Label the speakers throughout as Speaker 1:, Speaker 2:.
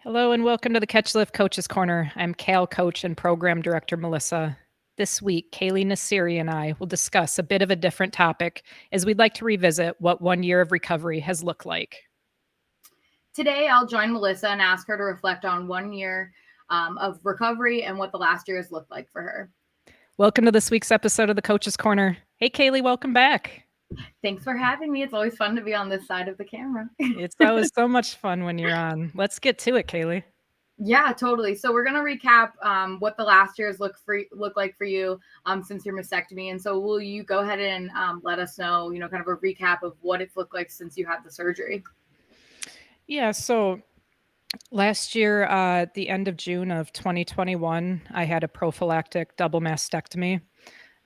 Speaker 1: Hello and welcome to the Catch Lift Coaches Corner. I'm Cal Coach and Program Director Melissa. This week, Kaylee Nassiri and I will discuss a bit of a different topic as we'd like to revisit what 1 year of recovery has looked like.
Speaker 2: Today, I'll join Melissa and ask her to reflect on 1 year of recovery and what the last year has looked like for her.
Speaker 1: Welcome to this week's episode of the Coaches Corner. Hey, Kaylee, welcome back.
Speaker 2: Thanks for having me. It's always fun to be on this side of the camera.
Speaker 1: It's always so much fun when you're on. Let's get to it, Kaylee.
Speaker 2: Yeah, totally. So we're gonna recap what the last year's look like for you since your mastectomy. And so will you go ahead and let us know, kind of a recap of what it's looked like since you had the surgery?
Speaker 1: Yeah, so last year, at the end of June of 2021, I had a prophylactic double mastectomy.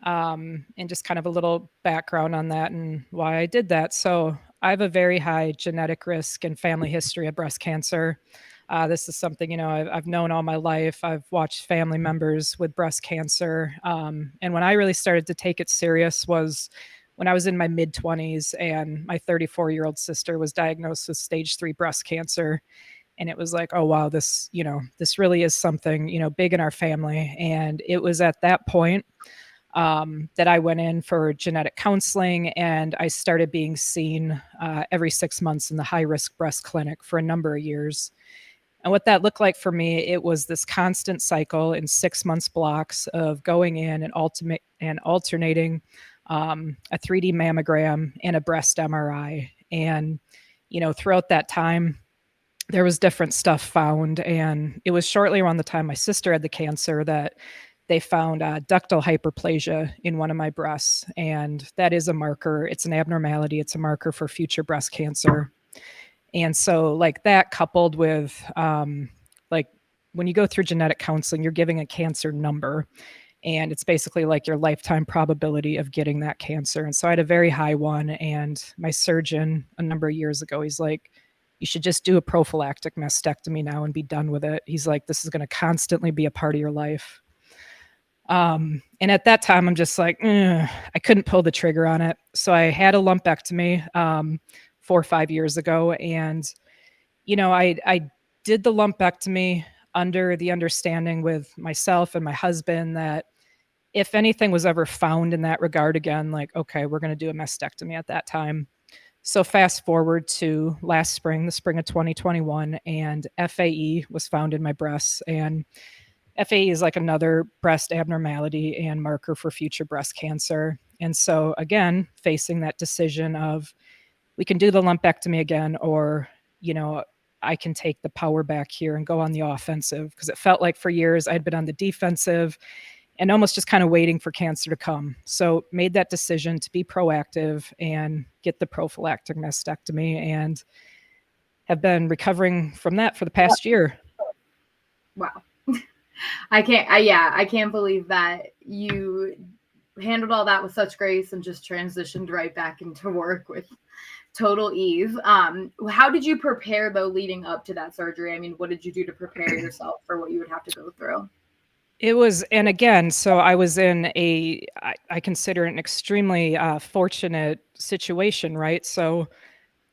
Speaker 1: And just kind of a little background on that and why I did that. So, I have a very high genetic risk and family history of breast cancer. This is something, I've known all my life. I've watched family members with breast cancer. And when I really started to take it serious was when I was in my mid 20s and my 34-year-old sister was diagnosed with stage 3 breast cancer. And it was like, oh, wow, this really is something, big in our family. And it was at that point that I went in for genetic counseling, and I started being seen every 6 months in the high risk breast clinic for a number of years. And what that looked like for me, it was this constant cycle in 6 months blocks of going in and alternating a 3D mammogram and a breast MRI. And, throughout that time, there was different stuff found. And it was shortly around the time my sister had the cancer that they found ductal hyperplasia in one of my breasts. And that is a marker. It's an abnormality. It's a marker for future breast cancer. And so, like that, coupled with like when you go through genetic counseling, you're giving a cancer number. And it's basically like your lifetime probability of getting that cancer. And so I had a very high one. And my surgeon a number of years ago, he's like, you should just do a prophylactic mastectomy now and be done with it. He's like, this is going to constantly be a part of your life. And at that time, I'm just like, I couldn't pull the trigger on it. So I had a lumpectomy 4 or 5 years ago. And, I did the lumpectomy under the understanding with myself and my husband that if anything was ever found in that regard again, like, okay, we're going to do a mastectomy at that time. So fast forward to last spring, the spring of 2021, and FAE was found in my breasts. And FAE is like another breast abnormality and marker for future breast cancer. And so, again, facing that decision of we can do the lumpectomy again, or, I can take the power back here and go on the offensive, because it felt like for years I'd been on the defensive and almost just kind of waiting for cancer to come. So made that decision to be proactive and get the prophylactic mastectomy, and have been recovering from that for the past year.
Speaker 2: Wow. I can't believe that you handled all that with such grace and just transitioned right back into work with total ease. How did you prepare though leading up to that surgery? I mean, what did you do to prepare yourself for what you would have to go through?
Speaker 1: It was, and again, so I was in I consider it an extremely fortunate situation, right? So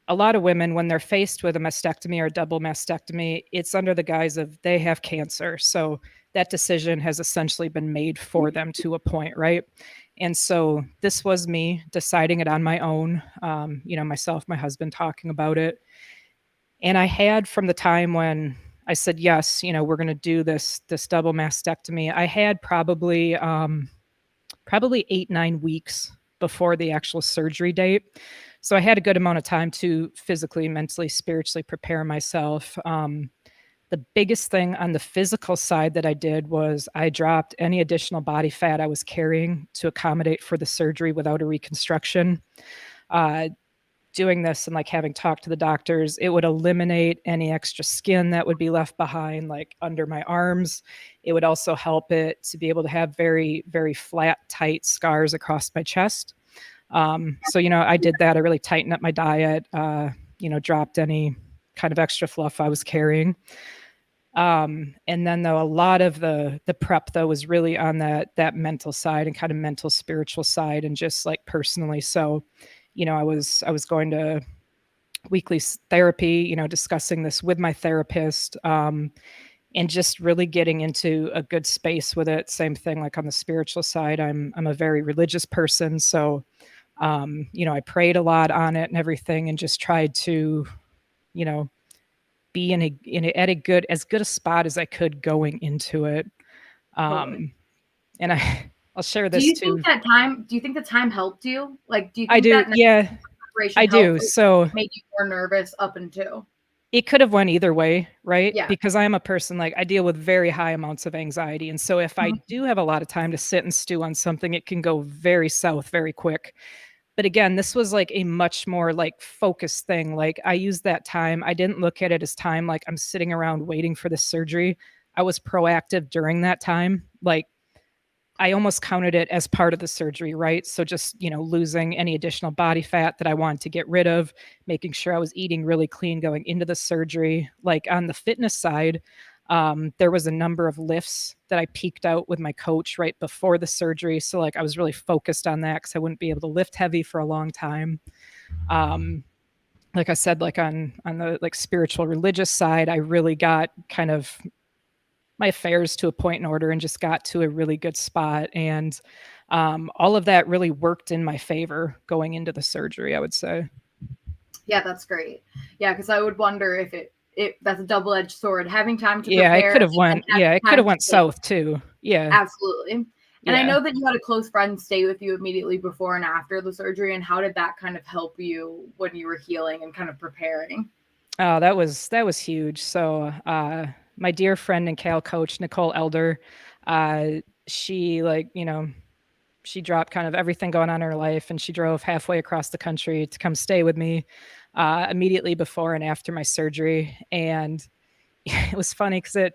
Speaker 1: a lot of women, when they're faced with a mastectomy or a double mastectomy, it's under the guise of they have cancer. So that decision has essentially been made for them to a point, right? And so this was me deciding it on my own, myself, my husband talking about it. And I had, from the time when I said, yes, we're going to do this double mastectomy, I had probably 8, 9 weeks before the actual surgery date. So I had a good amount of time to physically, mentally, spiritually prepare myself. The biggest thing on the physical side that I did was I dropped any additional body fat I was carrying to accommodate for the surgery without a reconstruction. Doing this and like having talked to the doctors, it would eliminate any extra skin that would be left behind, like under my arms. It would also help it to be able to have very, very flat, tight scars across my chest. So, I did that. I really tightened up my diet, dropped any kind of extra fluff I was carrying. And then though a lot of the prep though was really on that mental side and kind of mental spiritual side and just like personally. So, I was going to weekly therapy, discussing this with my therapist, and just really getting into a good space with it. Same thing, like on the spiritual side, I'm a very religious person, so I prayed a lot on it and everything, and just tried to, you know, be at a good as good a spot as I could going into it.
Speaker 2: Totally.
Speaker 1: Um, and I'll share
Speaker 2: Do
Speaker 1: this
Speaker 2: you think
Speaker 1: too.
Speaker 2: that time? Do you think the time helped you? Like, do you
Speaker 1: I
Speaker 2: think
Speaker 1: do,
Speaker 2: that
Speaker 1: yeah,
Speaker 2: preparation
Speaker 1: I
Speaker 2: helped,
Speaker 1: do.
Speaker 2: or
Speaker 1: So
Speaker 2: made you more nervous up until?
Speaker 1: it could have went either way, right?
Speaker 2: Yeah.
Speaker 1: Because I am a person, like, I deal with very high amounts of anxiety, and so if I
Speaker 2: Mhm.
Speaker 1: do have a lot of time to sit and stew on something, it can go very south very quick. But again, this was like a much more like focused thing. Like I used that time. I didn't look at it as time like I'm sitting around waiting for the surgery. I was proactive during that time. Like I almost counted it as part of the surgery, right? So just, losing any additional body fat that I wanted to get rid of, making sure I was eating really clean going into the surgery. Like on the fitness side, there was a number of lifts that I peaked out with my coach right before the surgery. So like I was really focused on that because I wouldn't be able to lift heavy for a long time. Um, like I said, like on the like spiritual religious side, I really got kind of my affairs to a point in order and just got to a really good spot. And all of that really worked in my favor going into the surgery, I would say.
Speaker 2: Yeah, that's great. Yeah, because I would wonder if it that's a double edged sword. Having time to
Speaker 1: Yeah, it
Speaker 2: prepare
Speaker 1: could have
Speaker 2: and
Speaker 1: went. Yeah,
Speaker 2: having
Speaker 1: it could have
Speaker 2: time to
Speaker 1: went
Speaker 2: like
Speaker 1: south too. Yeah,
Speaker 2: absolutely. And I
Speaker 1: yeah.
Speaker 2: know that you had a close friend stay with you immediately before and after the surgery. And how did that kind of help you when you were healing and kind of preparing?
Speaker 1: Oh, that was huge. So, my dear friend and Cal coach Nicole Elder, uh, she she dropped kind of everything going on in her life, and she drove halfway across the country to come stay with me immediately before and after my surgery. And it was funny because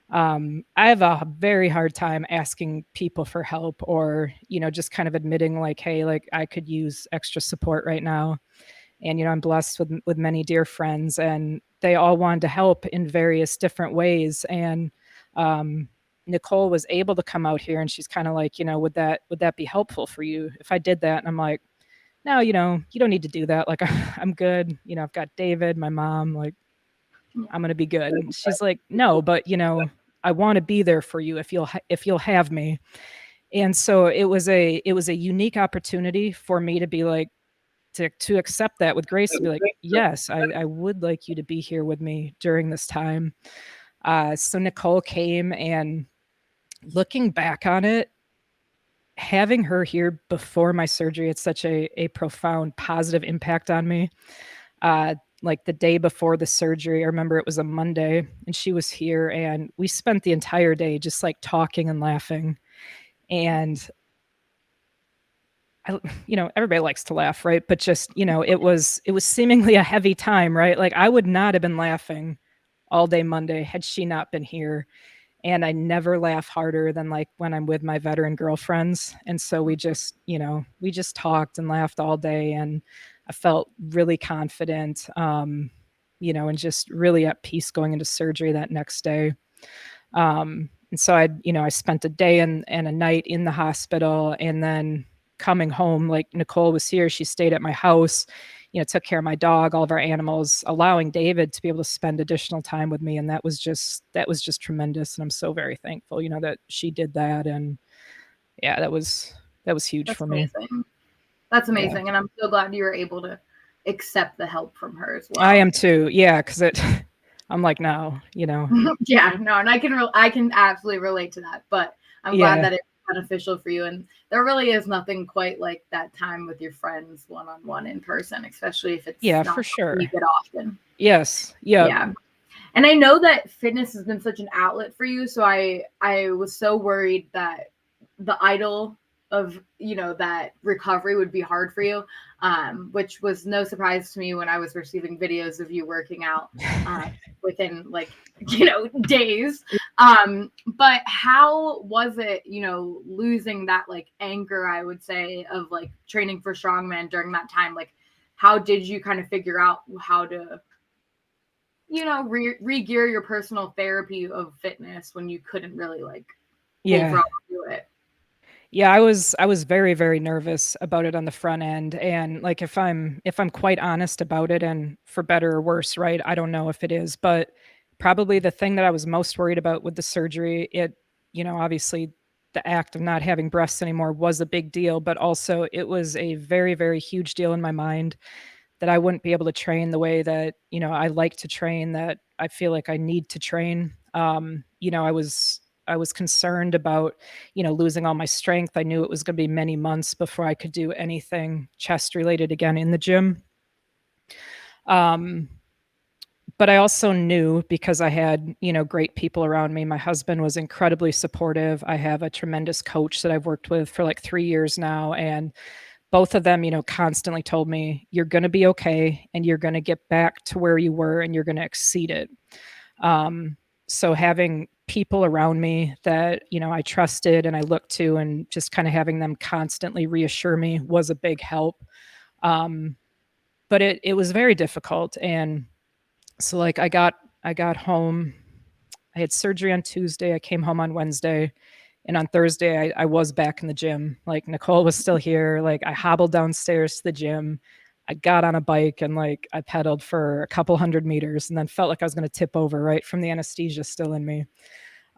Speaker 1: I have a very hard time asking people for help, or just kind of admitting like, hey, like I could use extra support right now. And I'm blessed with many dear friends, and they all wanted to help in various different ways. And um, Nicole was able to come out here, and she's kind of like, would that be helpful for you if I did that? And I'm like, no, you don't need to do that. Like I'm good. I've got David, my mom. Like I'm gonna be good. And she's like, no, but I want to be there for you if you'll have me. And so it was a unique opportunity for me to be like, to accept that with grace, to be like, yes, I would like you to be here with me during this time. So Nicole came, and looking back on it, having her here before my surgery had such a profound positive impact on me. Like the day before the surgery, I remember it was a Monday, and she was here, and we spent the entire day just like talking and laughing. And everybody likes to laugh, right? But just, it was seemingly a heavy time, right? Like I would not have been laughing all day Monday had she not been here. And I never laugh harder than like when I'm with my veteran girlfriends. And so we just talked and laughed all day, and I felt really confident, and just really at peace going into surgery that next day. And so I spent a day and a night in the hospital, and then coming home, like Nicole was here, she stayed at my house, took care of my dog, all of our animals, allowing David to be able to spend additional time with me. And that was just tremendous. And I'm so very thankful, that she did that. And yeah, that was huge
Speaker 2: That's
Speaker 1: for me.
Speaker 2: amazing. That's
Speaker 1: Yeah.
Speaker 2: amazing. And I'm so glad you were able to accept the help from her as
Speaker 1: I
Speaker 2: well.
Speaker 1: am too. Yeah. Cause I'm like, no.
Speaker 2: Yeah, no, and I can absolutely relate to that. But I'm glad
Speaker 1: Yeah.
Speaker 2: that it's beneficial for you. And there really is nothing quite like that time with your friends one on one in person, especially if it's
Speaker 1: Yeah,
Speaker 2: not
Speaker 1: for
Speaker 2: something you
Speaker 1: sure.
Speaker 2: get often.
Speaker 1: Yes. Yep.
Speaker 2: Yeah. And I know that fitness has been such an outlet for you. So I was so worried that the idol of that recovery would be hard for you, which was no surprise to me when I was receiving videos of you working out within like days. But how was it losing that like anchor, I would say, of like training for strongman during that time? Like how did you kind of figure out how to re-gear your personal therapy of fitness when you couldn't really like
Speaker 1: Yeah.
Speaker 2: overall do it?
Speaker 1: Yeah, I was very, very nervous about it on the front end, and, like, if I'm quite honest about it, and for better or worse, right, I don't know if it is, but probably the thing that I was most worried about with the surgery, obviously, the act of not having breasts anymore was a big deal, but also it was a very, very huge deal in my mind that I wouldn't be able to train the way that, I like to train, that I feel like I need to train. I was concerned about, losing all my strength. I knew it was going to be many months before I could do anything chest related again in the gym. Um, but I also knew, because I had, great people around me. My husband was incredibly supportive. I have a tremendous coach that I've worked with for like 3 years now, and both of them, constantly told me, "You're gonna be okay, and you're gonna get back to where you were, and you're gonna exceed it." Um, so having people around me that, I trusted and I looked to, and just kinda having them constantly reassure me was a big help. Um, but it was very difficult, and so, like, I got home. I had surgery on Tuesday, I came home on Wednesday, and on Thursday, I was back in the gym. Like, Nicole was still here. Like, I hobbled downstairs to the gym. I got on a bike and, like, I pedaled for a couple 100 meters and then felt like I was gonna tip over, right, from the anesthesia still in me.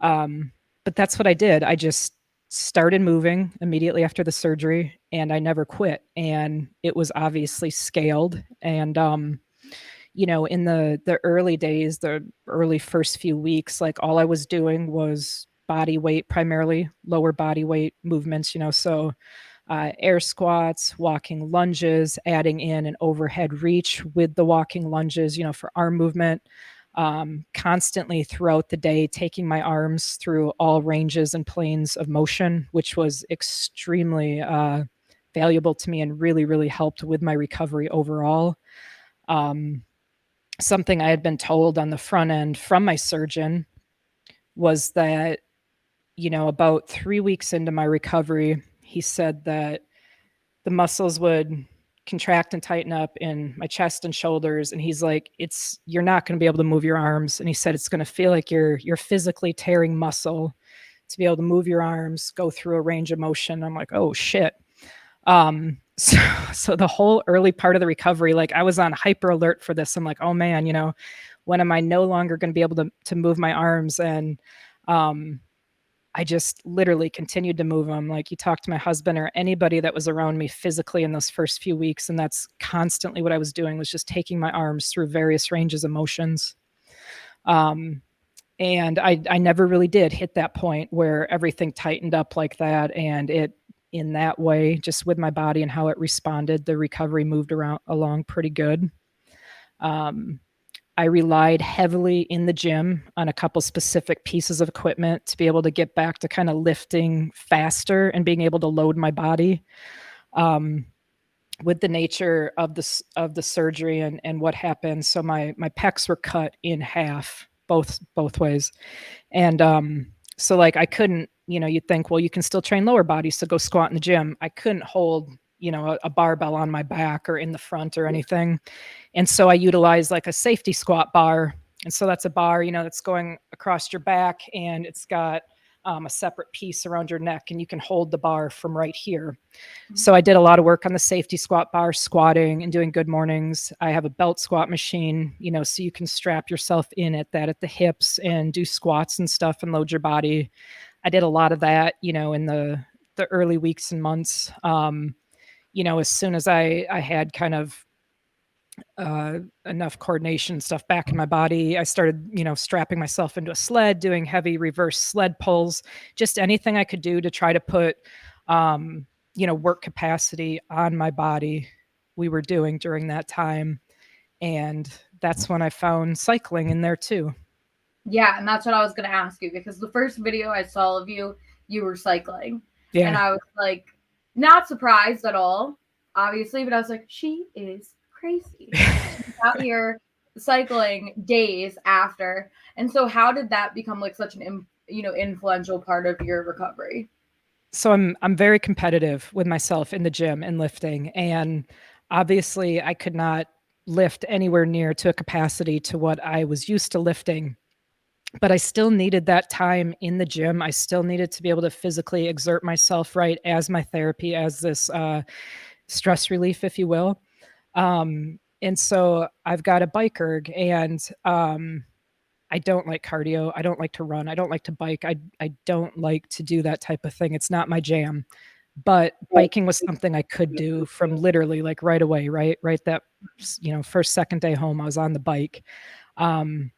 Speaker 1: Um, but that's what I did. I just started moving immediately after the surgery, and I never quit, and it was obviously scaled, and, in the early days, the early first few weeks, like, all I was doing was body weight, primarily lower body weight movements, so air squats, walking lunges, adding in an overhead reach with the walking lunges, for arm movement. Constantly throughout the day, taking my arms through all ranges and planes of motion, which was extremely valuable to me and really, really helped with my recovery overall. Um, Something I had been told on the front end from my surgeon was that, about 3 weeks into my recovery, he said that the muscles would contract and tighten up in my chest and shoulders, and he's like, you're not going to be able to move your arms, and he said it's going to feel like you're physically tearing muscle to be able to move your arms, go through a range of motion. I'm like, oh shit. So, so the whole early part of the recovery, like, I was on hyper alert for this. I'm like, oh man, when am I no longer going to be able to move my arms? And um, I just literally continued to move them. Like, you talk to my husband or anybody that was around me physically in those first few weeks, and that's constantly what I was doing, was just taking my arms through various ranges of motions. Um, and I never really did hit that point where everything tightened up like that, and it in that way, just with my body and how it responded, the recovery moved around along pretty good. Um, I relied heavily in the gym on a couple specific pieces of equipment to be able to get back to kind of lifting faster and being able to load my body. Um, with the nature of the surgery and what happened, so my pecs were cut in half, both ways. And so, like, I couldn't, you'd think, well, you can still train lower body, so go squat in the gym. I couldn't hold, a barbell on my back or in the front or anything. And so I utilized like a safety squat bar. And so that's a bar, that's going across your back, and it's got a separate piece around your neck, and you can hold the bar from right here. So I did a lot of work on the safety squat bar, squatting and doing good mornings. I have a belt squat machine, so you can strap yourself in at the hips and do squats and stuff and load your body. I did a lot of that, in the early weeks and months. As soon as I had kind of enough coordination stuff back in my body, I started, strapping myself into a sled, doing heavy reverse sled pulls, just anything I could do to try to put, work capacity on my body, we were doing during that time. And that's when I found cycling in there too.
Speaker 2: Yeah, and that's what I was going to ask you, because the first video I saw of you, you were cycling. And
Speaker 1: Yeah.
Speaker 2: I was like, not surprised at all, obviously, but I was like, she is crazy. She's out here cycling days after. And so how did that become like such an influential part of your recovery?
Speaker 1: So I'm very competitive with myself in the gym and lifting, and obviously I could not lift anywhere near to a capacity to what I was used to lifting but I still needed that time in the gym. I still needed to be able to physically exert myself, right, as my therapy, as this stress relief, if you will. And so I've got a bike erg, and I don't like cardio. I don't like to run. I don't like to bike. I don't like to do that type of thing. It's not my jam. But biking was something I could do from literally like right away, right that first second day home I was on the bike. Um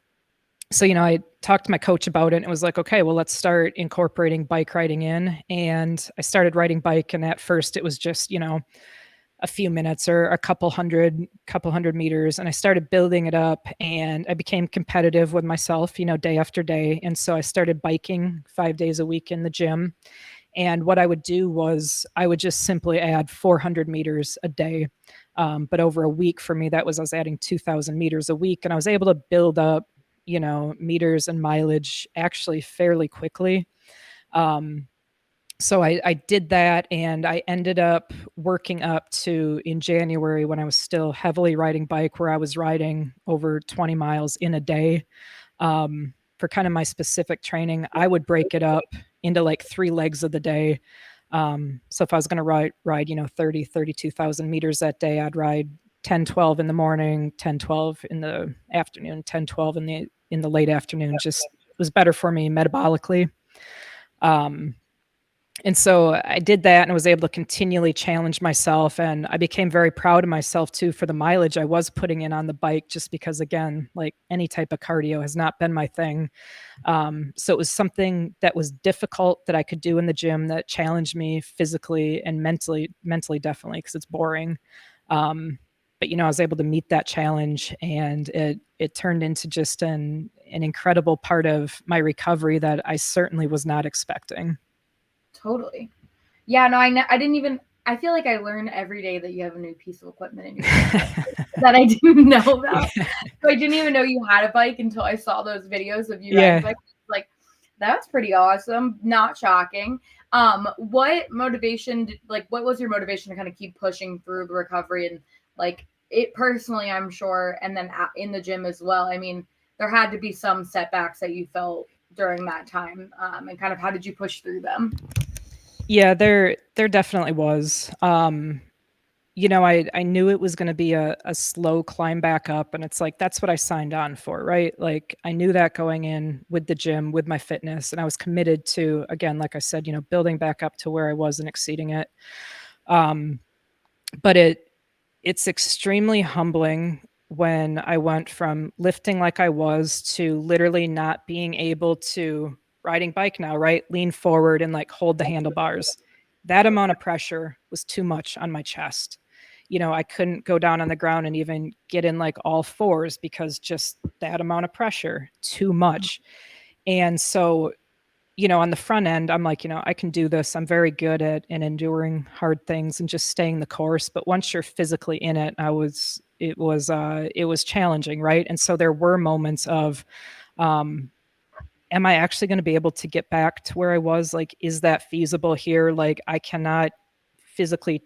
Speaker 1: so I talked to my coach about it, and it was like, okay, well, let's start incorporating bike riding in. And I started riding bike, and at first it was just a few minutes or a couple hundred meters, and I started building it up, and I became competitive with myself, day after day. And so I started biking 5 days a week in the gym. And what I would do was I would just simply add 400 meters a day. But over a week for me, I was adding 2,000 meters a week. And I was able to build up, meters and mileage actually fairly quickly. Um, so I did that, and I ended up working up to in January, when I was still heavily riding bike, where I was riding over 20 miles in a day. For kind of my specific training, I would break it up into like 3 legs of the day. So if I was going to ride, 32,000 meters that day, I'd ride 10, 12 in the morning, 10, 12 in the afternoon, 10, 12 in the late afternoon. Just was better for me metabolically. Um, and so I did that, and was able to continually challenge myself. And I became very proud of myself too for the mileage I was putting in on the bike, just because, again, like any type of cardio has not been my thing. So it was something that was difficult that I could do in the gym, that challenged me physically and mentally definitely, because it's boring. But I was able to meet that challenge, and it turned into just an incredible part of my recovery that I certainly was not expecting.
Speaker 2: Totally. Yeah, no, I didn't even. I feel like I learn every day that you have a new piece of equipment in your that I didn't know about.
Speaker 1: Yeah.
Speaker 2: So I didn't even know you had a bike until I saw those videos of you riding
Speaker 1: Yeah.
Speaker 2: bike. Like, that's pretty awesome. Not shocking. What motivation? What was your motivation to kind of keep pushing through the recovery and like it personally? I'm sure, and then in the gym as well. I mean, there had to be some setbacks that you felt during that time, and kind of how did you push through them?
Speaker 1: Yeah, there definitely was. I knew it was gonna be a slow climb back up, and it's like, that's what I signed on for, right? Like, I knew that going in with the gym, with my fitness, and I was committed to, again, like I said, building back up to where I was and exceeding it. Um, but it's extremely humbling when I went from lifting like I was to literally not being able to riding bike now, right? Lean forward and like hold the handlebars. That amount of pressure was too much on my chest. I couldn't go down on the ground and even get in like all fours, because just that amount of pressure, too much. And so on the front end, I'm like, I can do this. I'm very good at enduring hard things and just staying the course. But once you're physically in it, it was challenging, right? And so there were moments of, um, am I actually going to be able to get back to where I was? Like, is that feasible here? Like, I cannot physically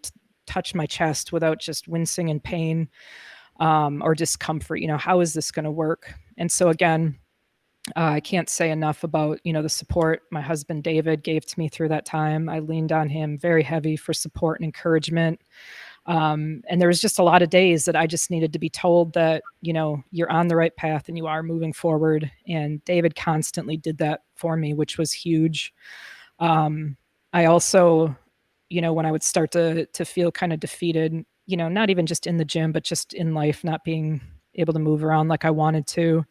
Speaker 1: touch my chest without just wincing in pain, or discomfort. How is this going to work? And so again, I can't say enough about the support my husband David gave to me through that time. I leaned on him very heavy for support and encouragement. And there was just a lot of days that I just needed to be told that you're on the right path and you are moving forward. And David constantly did that for me, which was huge. I also, when I would start to feel kind of defeated, not even just in the gym, but just in life, not being able to move around like I wanted to.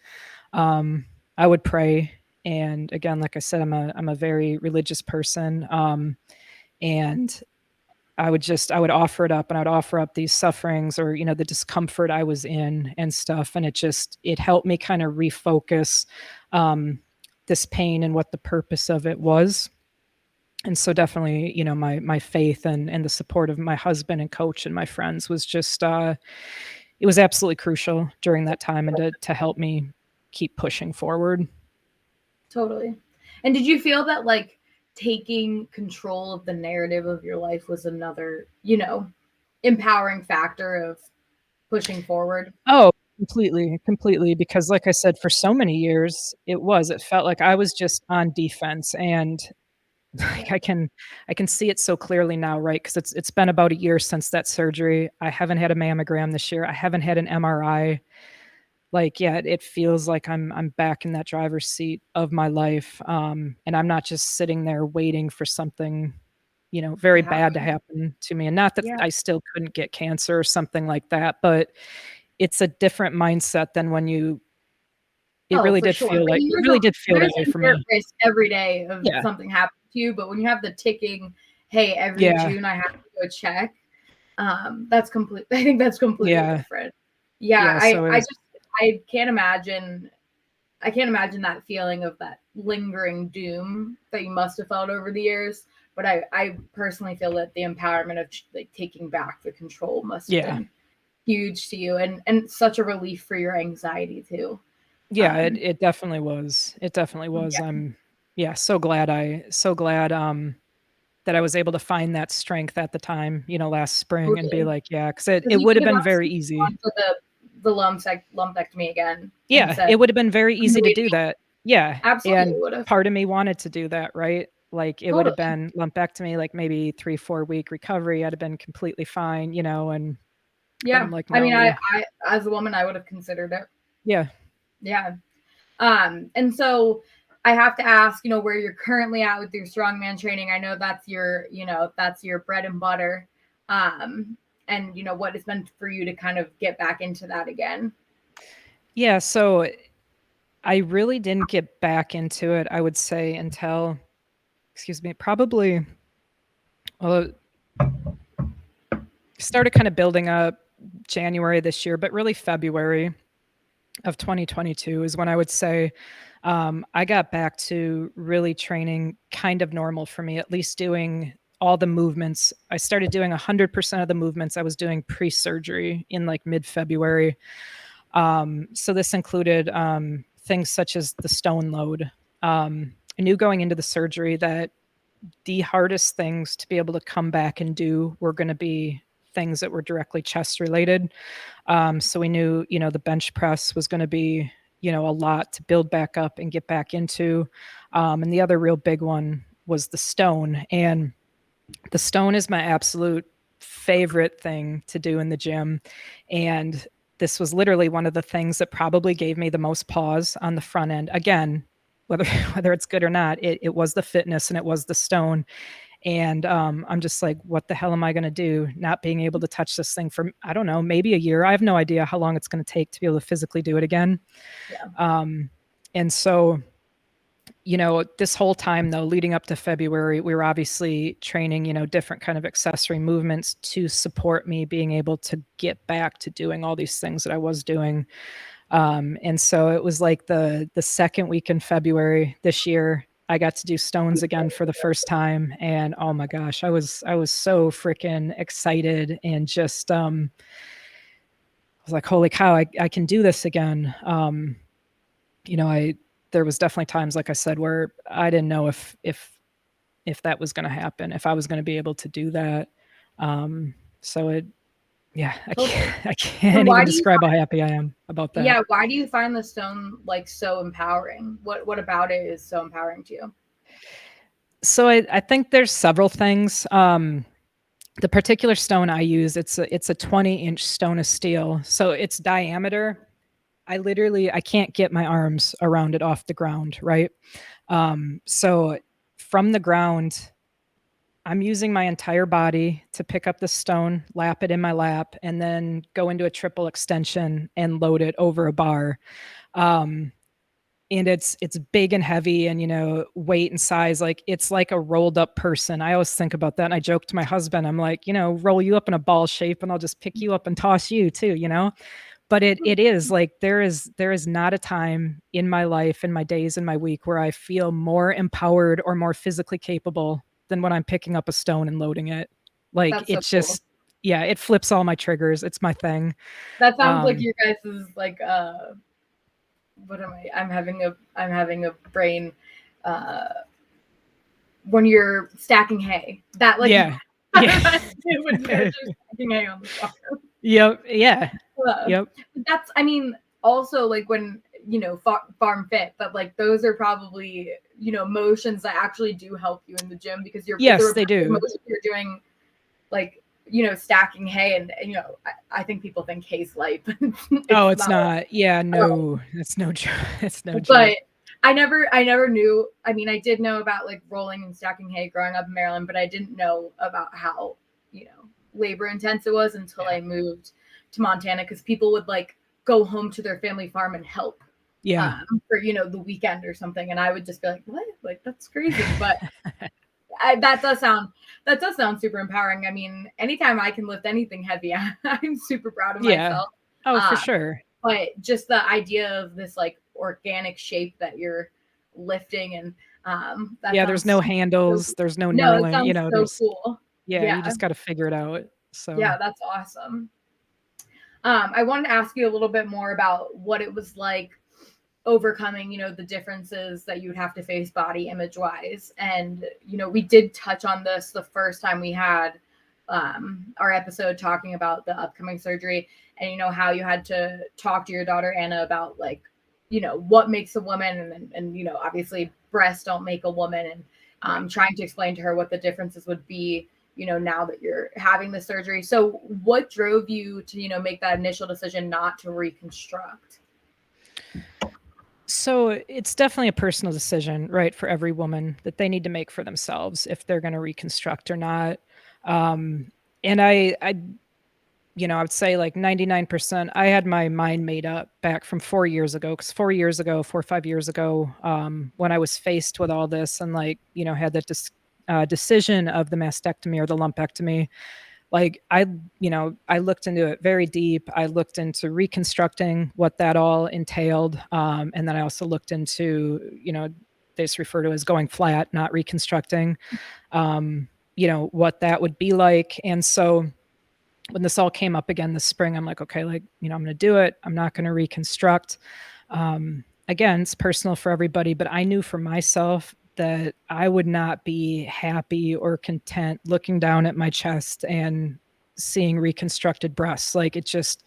Speaker 1: Um, I would pray, and again, like I said, I'm a very religious person, and I would offer it up, and I would offer up these sufferings, or the discomfort I was in and stuff, and it helped me kind of refocus, um, this pain and what the purpose of it was. And so definitely, my faith and the support of my husband and coach and my friends was just it was absolutely crucial during that time, and to help me keep pushing forward.
Speaker 2: Totally. And did you feel that like taking control of the narrative of your life was another, empowering factor of pushing forward?
Speaker 1: Oh, Completely, because like I said, for so many years, it felt like I was just on defense, and like,
Speaker 2: Yeah.
Speaker 1: I can see it so clearly now, right? Because it's been about a year since that surgery. I haven't had a mammogram this year. I haven't had an MRI. Like, yeah, it feels like I'm back in that driver's seat of my life, and I'm not just sitting there waiting for something,
Speaker 2: To
Speaker 1: very bad to
Speaker 2: happen.
Speaker 1: happen to me, and not that
Speaker 2: Yeah.
Speaker 1: I still couldn't get cancer or something like that, but it's a different mindset than when you
Speaker 2: Oh, for sure. But
Speaker 1: it really did feel that
Speaker 2: there's
Speaker 1: way for
Speaker 2: inherent
Speaker 1: me.
Speaker 2: risk every day of
Speaker 1: Yeah,
Speaker 2: something happening to you, but when you have the ticking, hey, every
Speaker 1: yeah,
Speaker 2: June I have to go check, that's complete. I think that's completely
Speaker 1: yeah,
Speaker 2: different. Yeah,
Speaker 1: yeah, so
Speaker 2: I
Speaker 1: it's
Speaker 2: just I can't imagine. I can't imagine that feeling of that lingering doom that you must have felt over the years. But I personally feel that the empowerment of like taking back the control must have
Speaker 1: yeah.
Speaker 2: been huge to you and such a relief for your anxiety too.
Speaker 1: Yeah,
Speaker 2: Um,
Speaker 1: it definitely was. It definitely was.
Speaker 2: yeah,
Speaker 1: Yeah, so glad, that I was able to find that strength at the time, last spring and be
Speaker 2: totally.
Speaker 1: like, yeah, because
Speaker 2: Because
Speaker 1: it
Speaker 2: you
Speaker 1: would
Speaker 2: could
Speaker 1: have
Speaker 2: have
Speaker 1: been very
Speaker 2: absolutely
Speaker 1: easy.
Speaker 2: gone for the lumpectomy again
Speaker 1: Yeah,
Speaker 2: instead.
Speaker 1: it would have been very
Speaker 2: And the
Speaker 1: easy to
Speaker 2: way
Speaker 1: do that. Yeah,
Speaker 2: absolutely
Speaker 1: and
Speaker 2: would have.
Speaker 1: part of me wanted to do that, right? Like, it would have
Speaker 2: Totally.
Speaker 1: been lumpectomy, like, maybe 3, 4-week recovery, I'd have been completely fine, but
Speaker 2: Yeah.
Speaker 1: I'm like,
Speaker 2: I mean,
Speaker 1: "No."
Speaker 2: I as a woman, I would have considered it.
Speaker 1: Yeah.
Speaker 2: Yeah. And so I have to ask, where you're currently at with your strongman training. I know that's your bread and butter. Um, and what it's meant for you to kind of get back into that again.
Speaker 1: Yeah, so I really didn't get back into it, I would say, until excuse me, probably, well, started kind of building up January this year, but really February of 2022 is when I would say, I got back to really training kind of normal for me, at least doing all the movements. I started doing 100% of the movements I was doing pre-surgery in like mid-February. So this included things such as the stone load. I knew going into the surgery that the hardest things to be able to come back and do were going to be things that were directly chest related. So we knew, the bench press was going to be, a lot to build back up and get back into. And the other real big one was the stone. And the stone is my absolute favorite thing to do in the gym. And this was literally one of the things that probably gave me the most pause on the front end. Again, whether whether it's good or not, it was the fitness and it was the stone. And I'm just like, what the hell am I going to do? Not being able to touch this thing for, I don't know, maybe a year. I have no idea how long it's going to take to be able to physically do it again.
Speaker 2: Yeah.
Speaker 1: Um, and so, this whole time though, leading up to February, we were obviously training, different kind of accessory movements to support me being able to get back to doing all these things that I was doing. And so it was like the second week in February this year, I got to do stones again for the first time, and oh my gosh, I was so freaking excited and just I was like, holy cow, I can do this again. I there was definitely times, like I said, where I didn't know if that was going to happen, if I was going to be able to do that. So it, yeah,
Speaker 2: Totally.
Speaker 1: I
Speaker 2: And
Speaker 1: can't even
Speaker 2: why do you
Speaker 1: describe how happy I am about that.
Speaker 2: yeah, why do you find the stone like so empowering? What about it is so empowering to you?
Speaker 1: So I think there's several things. The particular stone I use, it's a 20-inch stone of steel. So its diameter, I can't get my arms around it off the ground, right? So from the ground, I'm using my entire body to pick up the stone, lap it in my lap, and then go into a triple extension and load it over a bar. Um, and it's big and heavy and, weight and size, like, it's like a rolled up person. I always think about that, and I joke to my husband, I'm like, "Roll you up in a ball shape, and I'll just pick you up and toss you too," you know? But it is, like, there is not a time in my life, in my days, in my week, where I feel more empowered or more physically capable than when I'm picking up a stone and loading it. Like,
Speaker 2: That's so
Speaker 1: it
Speaker 2: cool.
Speaker 1: just yeah, it flips all my triggers, it's my thing.
Speaker 2: That sounds like
Speaker 1: Um
Speaker 2: your guys's like what am I? I'm having a brain uh when you're stacking hay. That like
Speaker 1: Yeah.
Speaker 2: that
Speaker 1: Yeah.
Speaker 2: reminds me of when you guys are stacking hay on the farm.
Speaker 1: Yep. Yeah.
Speaker 2: Uh,
Speaker 1: Yep.
Speaker 2: that's, I mean, also like when, farm fit, but like those are probably, motions that actually do help you in the gym because it's a
Speaker 1: Yes, they
Speaker 2: repetitive
Speaker 1: do.
Speaker 2: motion. You're doing like, stacking hay and I think people think hay's light, but
Speaker 1: Oh,
Speaker 2: it's
Speaker 1: it's
Speaker 2: not.
Speaker 1: not. Yeah, no. It's no joke. It's no
Speaker 2: But
Speaker 1: joke.
Speaker 2: I never knew. I mean, I did know about like rolling and stacking hay growing up in Maryland, but I didn't know about how, labor intense it was until
Speaker 1: Yeah.
Speaker 2: I moved to Montana because people would like go home to their family farm and help
Speaker 1: Yeah.
Speaker 2: for, the weekend or something. And I would just be like, what? Like, that's crazy. But that does sound super empowering. I mean, anytime I can lift anything heavy, I'm super proud of
Speaker 1: Yeah.
Speaker 2: myself.
Speaker 1: Oh, for
Speaker 2: Uh,
Speaker 1: sure.
Speaker 2: but just the idea of this like organic shape that you're lifting and that
Speaker 1: Yeah, there's
Speaker 2: sounds
Speaker 1: no
Speaker 2: so
Speaker 1: handles, there's no
Speaker 2: no, it
Speaker 1: knurling,
Speaker 2: sounds so
Speaker 1: there's
Speaker 2: cool.
Speaker 1: yeah, you
Speaker 2: Yeah,
Speaker 1: just gotta figure it out. So,
Speaker 2: yeah, that's awesome. I wanted to ask you a little bit more about what it was like overcoming, the differences that you would have to face body image wise. And, we did touch on this the first time we had our episode talking about the upcoming surgery and, how you had to talk to your daughter, Anna, about like, what makes a woman and obviously breasts don't make a woman and
Speaker 1: right.
Speaker 2: trying to explain to her what the differences would be, now that you're having the surgery. So what drove you to, make that initial decision not to reconstruct?
Speaker 1: So, it's definitely a personal decision, right, for every woman that they need to make for themselves if they're gonna reconstruct or not. Um, and I would say like 99%, I had my mind made up back from 4 years ago. Because 4 years ago, 4 or 5 years ago, when I was faced with all this and, like, had that decision of the mastectomy or the lumpectomy, like, I looked into it very deep. I looked into reconstructing, what that all entailed, and then I also looked into, they just refer to as going flat, not reconstructing, what that would be like, and so when this all came up again this spring, I'm like, okay, like, I'm going to do it. I'm not going to reconstruct. Again, it's personal for everybody, but I knew for myself that I would not be happy or content looking down at my chest and seeing reconstructed breasts. Like it just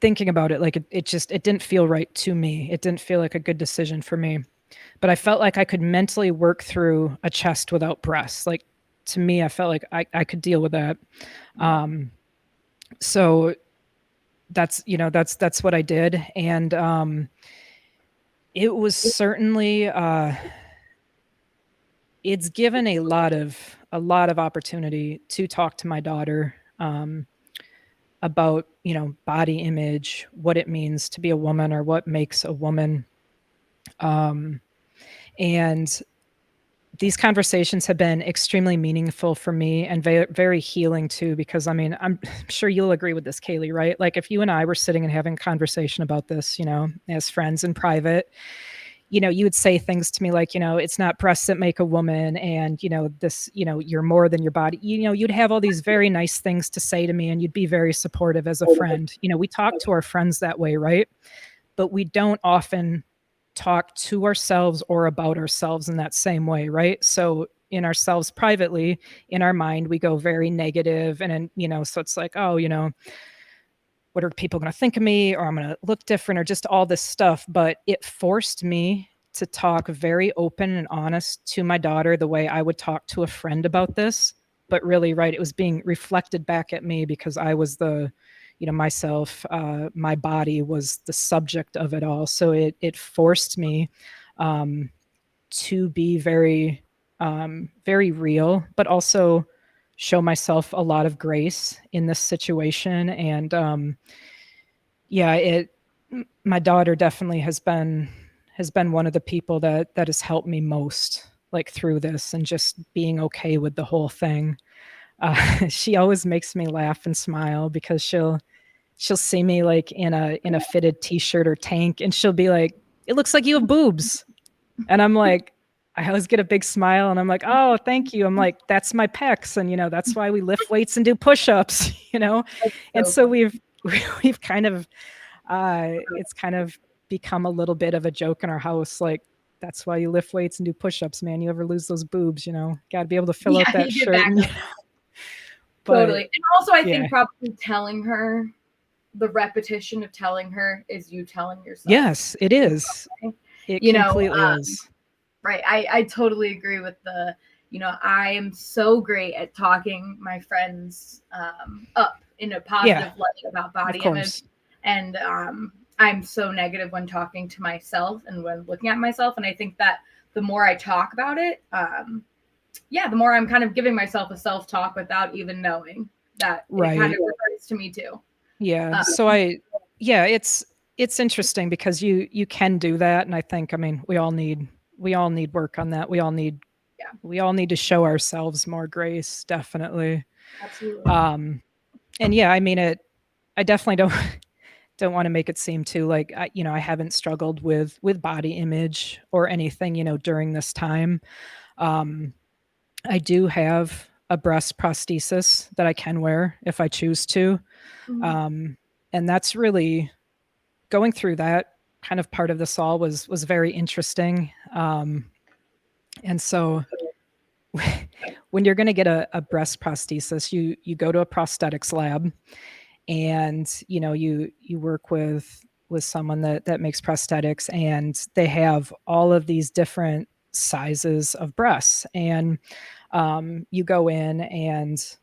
Speaker 1: thinking about it, like it didn't feel right to me. It didn't feel like a good decision for me. But I felt like I could mentally work through a chest without breasts. Like to me, I felt like I could deal with that. Um, so that's what I did. And it was certainly it's given a lot of opportunity to talk to my daughter about, body image, what it means to be a woman or what makes a woman. Um, and these conversations have been extremely meaningful for me and very, very healing too, because I mean, I'm sure you'll agree with this, Kaylee, right? Like if you and I were sitting and having a conversation about this, as friends in private, you would say things to me like, it's not breasts that make a woman and, this, you're more than your body. You'd have all these very nice things to say to me and you'd be very supportive as a friend. We talk to our friends that way, right? But we don't often talk to ourselves or about ourselves in that same way, right? So in ourselves privately, in our mind, we go very negative and then, so it's like, oh, what are people going to think of me or I'm going to look different or just all this stuff, but it forced me to talk very open and honest to my daughter the way I would talk to a friend about this. But really, right, it was being reflected back at me because I was myself, my body was the subject of it all. So it forced me um, to be very, very real, but also show myself a lot of grace in this situation. And yeah, my daughter definitely has been one of the people that has helped me most, like through this and just being okay with the whole thing. She always makes me laugh and smile because she'll see me like in a fitted t-shirt or tank and she'll be like, "It looks like you have boobs." And I'm like, I always get a big smile and I'm like, "Oh, thank you." I'm like, "That's my pecs and that's why we lift weights and do push-ups," you know?
Speaker 2: That's
Speaker 1: And
Speaker 2: so
Speaker 1: so
Speaker 2: funny.
Speaker 1: we've kind of it's kind of become a little bit of a joke in our house like that's why you lift weights and do push-ups, man. You ever lose those boobs, got to be able to fill out
Speaker 2: Yeah,
Speaker 1: that
Speaker 2: you get
Speaker 1: shirt
Speaker 2: back
Speaker 1: and
Speaker 2: up.
Speaker 1: But
Speaker 2: Totally. And also, I
Speaker 1: yeah.
Speaker 2: think probably telling her, the repetition of telling her is you telling yourself
Speaker 1: Yes, it
Speaker 2: in
Speaker 1: is.
Speaker 2: some way.
Speaker 1: It
Speaker 2: You know,
Speaker 1: completely is.
Speaker 2: right. I totally agree with I am so great at talking my friends up in a
Speaker 1: Yeah,
Speaker 2: positive light about
Speaker 1: of
Speaker 2: body image.
Speaker 1: course.
Speaker 2: And I'm so negative when talking to myself and when looking at myself. And I think that the more I talk about it, the more I'm kind of giving myself a self talk without even knowing that it kind
Speaker 1: Right.
Speaker 2: of refers to me too.
Speaker 1: Yeah.
Speaker 2: Um,
Speaker 1: So yeah, it's interesting because you can do that, and I think, I mean, we all need work on that.
Speaker 2: yeah,
Speaker 1: We all need to show ourselves more grace, definitely.
Speaker 2: absolutely.
Speaker 1: Um, and yeah, I mean it. I definitely don't don't want to make it seem too like I haven't struggled with body image or anything, during this time. Um, I do have a breast prosthesis that I can wear if I choose to.
Speaker 2: Mhm.
Speaker 1: Um, and that's really going through that kind of part of this all was very interesting. And so when you're going to get a breast prosthesis, you go to a prosthetics lab, and you work with someone that makes prosthetics, and they have all of these different sizes of breasts. And you go in, and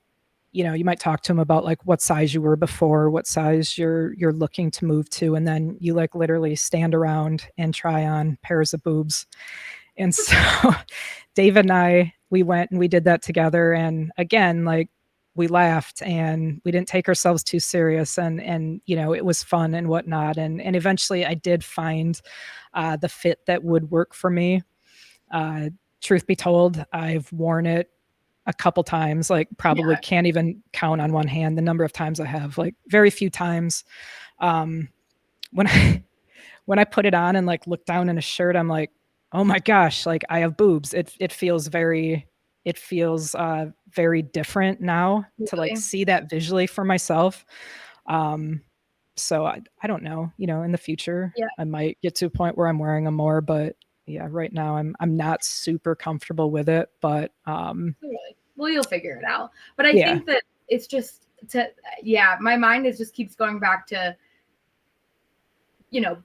Speaker 1: you might talk to them about like what size you were before, what size you're looking to move to, and then you like literally stand around and try on pairs of boobs. And so David and we went and we did that together, and again, like, we laughed and we didn't take ourselves too serious, and it was fun and whatnot, and eventually I did find the fit that would work for me. uh, Truth be told, I've worn it a couple times, like probably
Speaker 2: Yeah,
Speaker 1: can't even count on one hand the number of times I have, like very few times. um, when I when I put it on and like look down in a shirt, I'm like, oh my gosh, like I have boobs. It feels very different now to like
Speaker 2: really.
Speaker 1: see that visually for myself. Um, so I don't know, in the future
Speaker 2: Yeah,
Speaker 1: I might get to a point where I'm wearing them more, but yeah, right now I'm not super comfortable with it, but
Speaker 2: totally. Well, you'll figure it out. But I
Speaker 1: yeah,
Speaker 2: think that it's just to yeah, my mind is just keeps going back to, you know,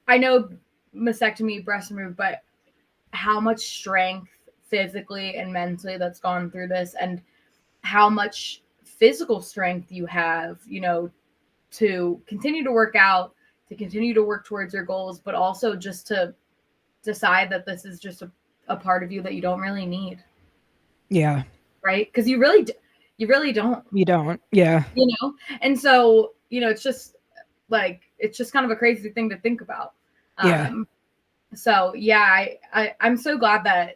Speaker 2: I know mastectomy, breast removed, but how much strength physically and mentally that's gone through this, and how much physical strength you have, to continue to work out, to continue to work towards your goals, but also just to decide that this is just a part of you that you don't really need,
Speaker 1: yeah,
Speaker 2: right? Because you really don't,
Speaker 1: you don't, yeah,
Speaker 2: you know. And so it's just like it's just kind of a crazy thing to think about.
Speaker 1: yeah,
Speaker 2: So yeah, I'm so glad that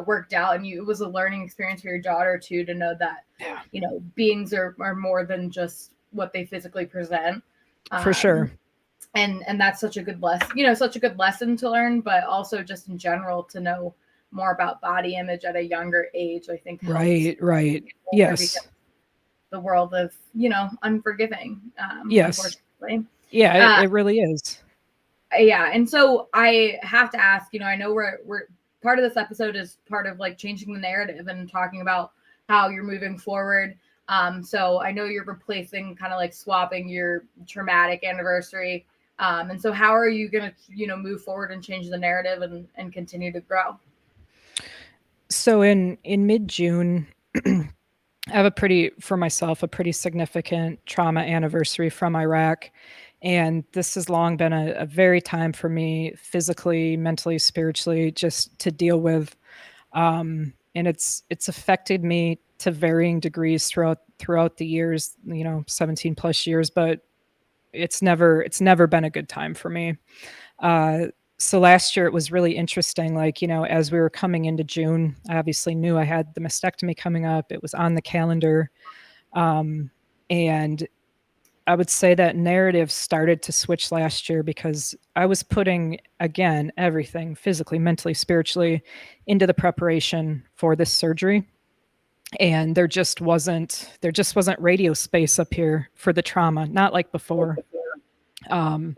Speaker 2: worked out, and it was a learning experience for your daughter too, to know that
Speaker 1: yeah,
Speaker 2: beings are more than just what they physically present.
Speaker 1: for sure.
Speaker 2: um and that's such a good lesson, such a good lesson to learn, but also just in general to know more about body image at a younger age, I think helps
Speaker 1: Right, right.
Speaker 2: older, because
Speaker 1: Yes.
Speaker 2: the world of unforgiving,
Speaker 1: Yes.
Speaker 2: unfortunately.
Speaker 1: Yeah, it,
Speaker 2: uh
Speaker 1: it really is.
Speaker 2: yeah, and so I have to ask, I know we're part of this episode is part of like changing the narrative and talking about how you're moving forward. So I know you're replacing, kind of like swapping your traumatic anniversary. And so how are you gonna move forward and change the narrative and continue to grow?
Speaker 1: So in mid-June, I have for myself, a pretty significant trauma anniversary from Iraq. And this has long been a very time for me, physically, mentally, spiritually, just to deal with. And it's affected me to varying degrees throughout the years, 17 plus years, but it's never been a good time for me. Uh, so last year it was really interesting. Like, as we were coming into June, I obviously knew I had the mastectomy coming up. It was on the calendar. Um, and I would say that narrative started to switch last year because I was putting, again, everything physically, mentally, spiritually into the preparation for this surgery. And there just wasn't radio space up here for the trauma, not like before. Um,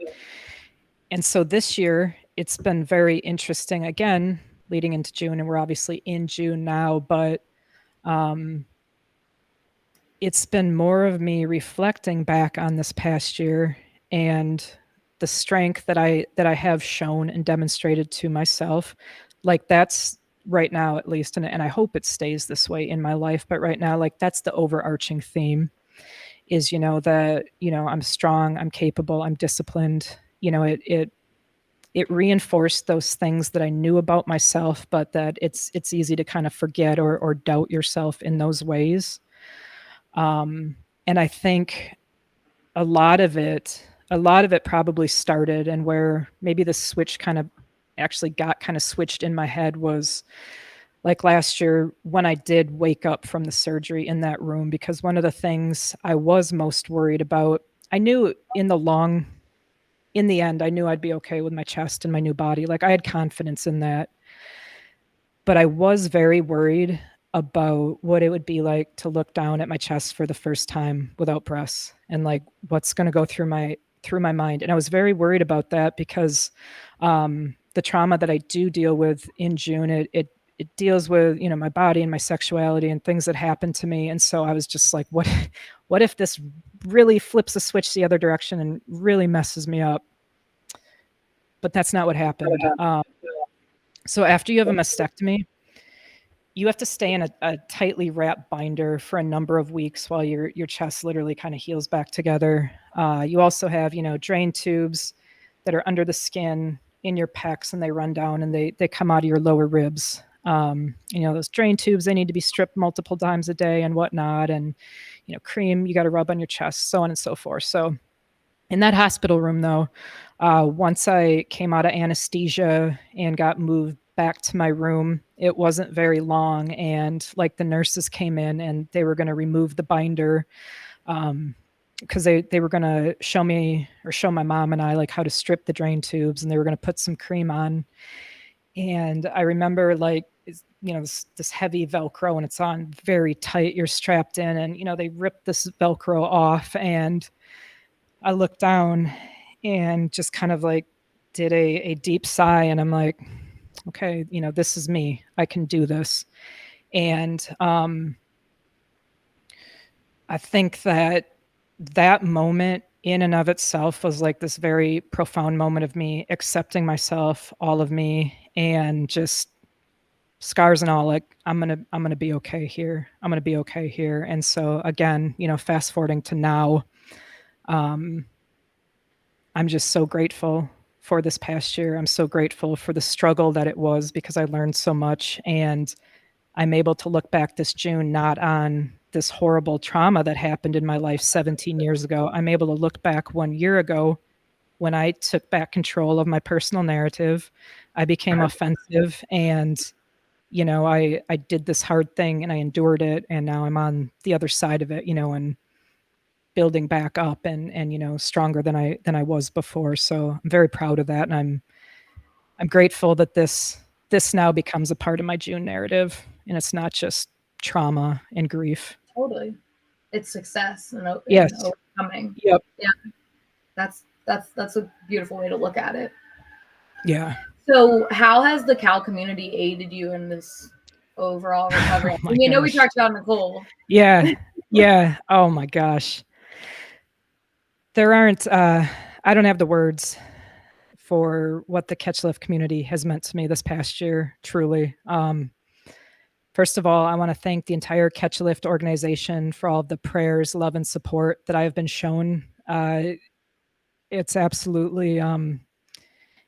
Speaker 1: And so this year, it's been very interesting again, leading into June, and we're obviously in June now, but um, it's been more of me reflecting back on this past year and the strength that I have shown and demonstrated to myself. Like that's right now at least, and I hope it stays this way in my life, but right now, like that's the overarching theme is, that, I'm strong, I'm capable, I'm disciplined. It reinforced those things that I knew about myself, but that it's easy to kind of forget or doubt yourself in those ways. And I think a lot of it a lot of it probably started, and where maybe the switch kind of actually got kind of switched in my head was like last year when I did wake up from the surgery in that room, because one of the things I was most worried about, I knew in the end, I knew I'd be okay with my chest and my new body. Like I had confidence in that. But I was very worried about what it would be like to look down at my chest for the first time without breasts, and like what's going to go through my mind. And I was very worried about that because the trauma that I do deal with in June, it deals with, my body and my sexuality and things that happened to me. And so I was just like, what if this really flips a switch the other direction and really messes me up? But that's not what happened. So after you have a mastectomy, you have to stay in a tightly wrapped binder for a number of weeks while your chest literally kind of heals back together. You also have, drain tubes that are under the skin in your pecs, and they run down and they come out of your lower ribs. Those drain tubes, they need to be stripped multiple times a day and whatnot. And, cream you got to rub on your chest, so on and so forth. So in that hospital room, though, once I came out of anesthesia and got moved back to my room, it wasn't very long. And like the nurses came in and they were going to remove the binder, because they were going to show me or show my mom and I like how to strip the drain tubes, and they were going to put some cream on. And I remember like, this heavy Velcro, and it's on very tight. You're strapped in, and, they ripped this Velcro off, and I looked down and just kind of like did a deep sigh, and I'm like, okay, this is me. I can do this. And I think that moment in and of itself was like this very profound moment of me accepting myself, all of me, and just scars and all, like I'm gonna be okay here. I'm gonna be okay here. And so again, fast forwarding to now, um, I'm just so grateful for this past year. I'm so grateful for the struggle that it was, because I learned so much, and I'm able to look back this June not on this horrible trauma that happened in my life 17 years ago. I'm able to look back 1 year ago when I took back control of my personal narrative. I became offensive, and I did this hard thing and I endured it, and now I'm on the other side of it, and building back up, and stronger than I was before. So I'm very proud of that, and I'm grateful that this now becomes a part of my June narrative, and it's not just trauma and grief.
Speaker 2: Totally. It's success and
Speaker 1: Yes.
Speaker 2: overcoming.
Speaker 1: Yep.
Speaker 2: Yeah. That's a beautiful way to look at it.
Speaker 1: Yeah.
Speaker 2: So how has the Cal community aided you in this overall recovery?
Speaker 1: Oh my
Speaker 2: I know we
Speaker 1: gosh.
Speaker 2: talked about Nicole.
Speaker 1: Yeah. Yeah. Oh my gosh. There aren't I don't have the words for what the Catch Lift community has meant to me this past year, truly. First of all, I want to thank the entire Catch Lift organization for all of the prayers, love, and support that I have been shown. It's absolutely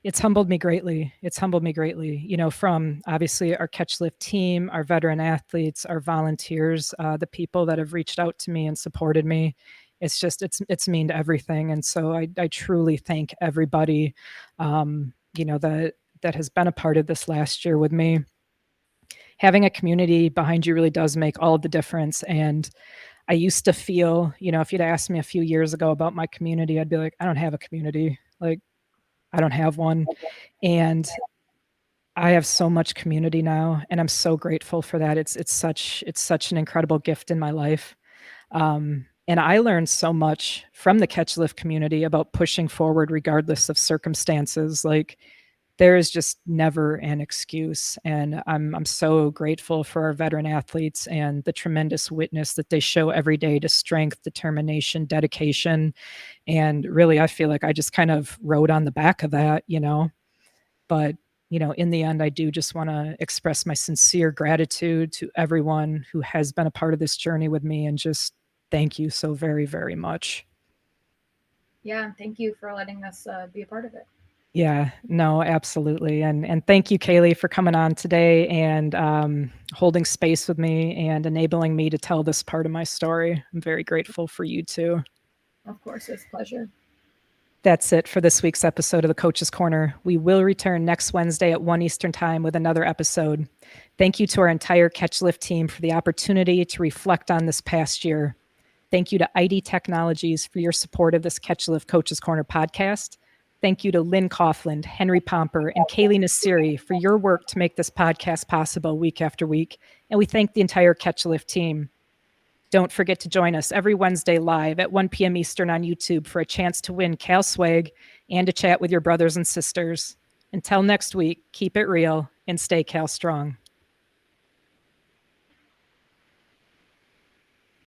Speaker 1: it's humbled me greatly. It's humbled me greatly, from obviously our Catch Lift team, our veteran athletes, our volunteers, the people that have reached out to me and supported me. It's just, it's mean to everything. And so I truly thank everybody, that has been a part of this last year with me. Having a community behind you really does make all of the difference. And I used to feel, if you'd asked me a few years ago about my community, I'd be like, I don't have a community. Like, I don't have one. And I have so much community now, and I'm so grateful for that. It's such an incredible gift in my life. And I learned so much from the Catch Lift community about pushing forward regardless of circumstances. Like there is just never an excuse. And I'm so grateful for our veteran athletes and the tremendous witness that they show every day to strength, determination, dedication. And really, I feel like I just kind of rode on the back of that, but in the end, I do just want to express my sincere gratitude to everyone who has been a part of this journey with me, and just thank you so very, very much.
Speaker 3: Yeah, thank you for letting us be a part of it.
Speaker 1: Yeah, no, absolutely. And thank you, Kaylee, for coming on today and holding space with me and enabling me to tell this part of my story. I'm very grateful for you too.
Speaker 3: Of course, it's a pleasure.
Speaker 1: That's it for this week's episode of the Coach's Corner. We will return next Wednesday at 1 Eastern Time with another episode. Thank you to our entire Catch Lift team for the opportunity to reflect on this past year. Thank you to ID Technologies for your support of this Catch Lift Coach's Corner podcast. Thank you to Lynn Coughlin, Henry Pomper, and Kaylee Nassiri for your work to make this podcast possible week after week. And we thank the entire Catch Lift team. Don't forget to join us every Wednesday live at 1 p.m. Eastern on YouTube for a chance to win Cal Swag and to chat with your brothers and sisters. Until next week, keep it real and stay Cal strong.